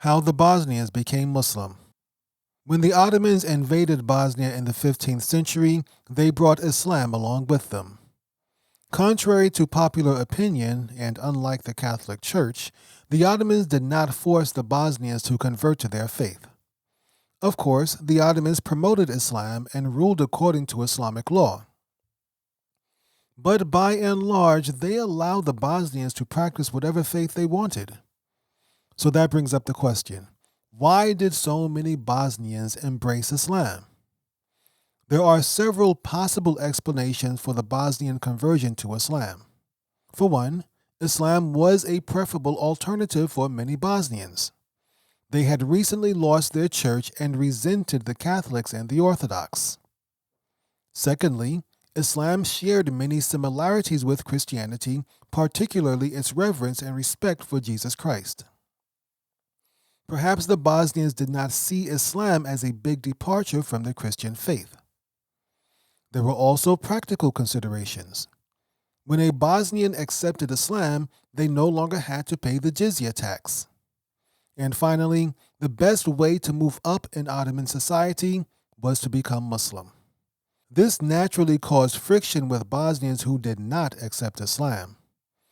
How the Bosnians became Muslim. When the Ottomans invaded Bosnia in the 15th century, they brought Islam along with them. Contrary to popular opinion, and unlike the Catholic Church, the Ottomans did not force the Bosnians to convert to their faith. Of course, the Ottomans promoted Islam and ruled according to Islamic law. But by and large, they allowed the Bosnians to practice whatever faith they wanted. So that brings up the question, why did so many Bosnians embrace Islam? There are several possible explanations for the Bosnian conversion to Islam. For one, Islam was a preferable alternative for many Bosnians. They had recently lost their church and resented the Catholics and the Orthodox. Secondly, Islam shared many similarities with Christianity, particularly its reverence and respect for Jesus Christ. Perhaps the Bosnians did not see Islam as a big departure from their Christian faith. There were also practical considerations. When a Bosnian accepted Islam, they no longer had to pay the jizya tax. And finally, the best way to move up in Ottoman society was to become Muslim. This naturally caused friction with Bosnians who did not accept Islam.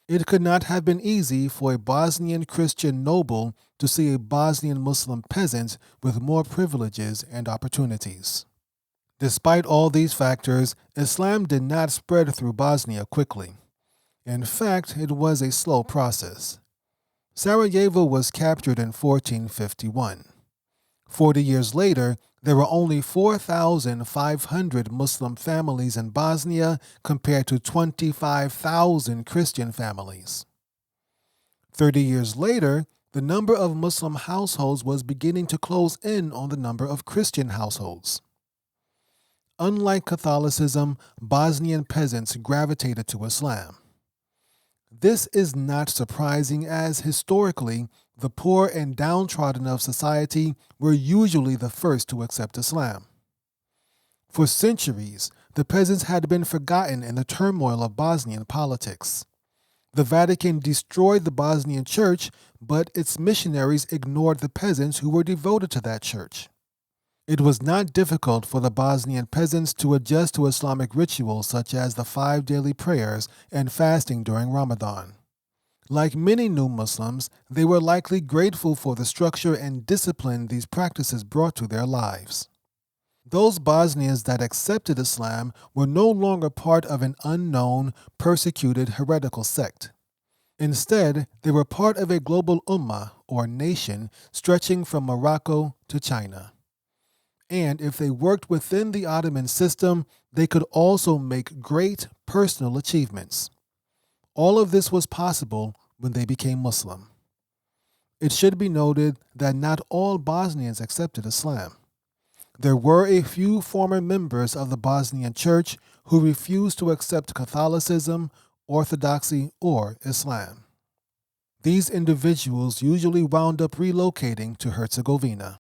It could not have been easy for a Bosnian Christian noble to see a Bosnian Muslim peasant with more privileges and opportunities. Despite all these factors, Islam did not spread through Bosnia quickly. In fact, it was a slow process. Sarajevo was captured in 1451. 40 years later, there were only 4,500 Muslim families in Bosnia compared to 25,000 Christian families. 30 years later, the number of Muslim households was beginning to close in on the number of Christian households. Unlike Catholicism, Bosnian peasants gravitated to Islam. This is not surprising as historically, the poor and downtrodden of society were usually the first to accept Islam. For centuries, the peasants had been forgotten in the turmoil of Bosnian politics. The Vatican destroyed the Bosnian church, but its missionaries ignored the peasants who were devoted to that church. It was not difficult for the Bosnian peasants to adjust to Islamic rituals such as the 5 daily prayers and fasting during Ramadan. Like many new Muslims, they were likely grateful for the structure and discipline these practices brought to their lives. Those Bosnians that accepted Islam were no longer part of an unknown, persecuted, heretical sect. Instead, they were part of a global ummah, or nation, stretching from Morocco to China. And if they worked within the Ottoman system, they could also make great personal achievements. All of this was possible when they became Muslim. It should be noted that not all Bosnians accepted Islam. There were a few former members of the Bosnian Church who refused to accept Catholicism, Orthodoxy, or Islam. These individuals usually wound up relocating to Herzegovina.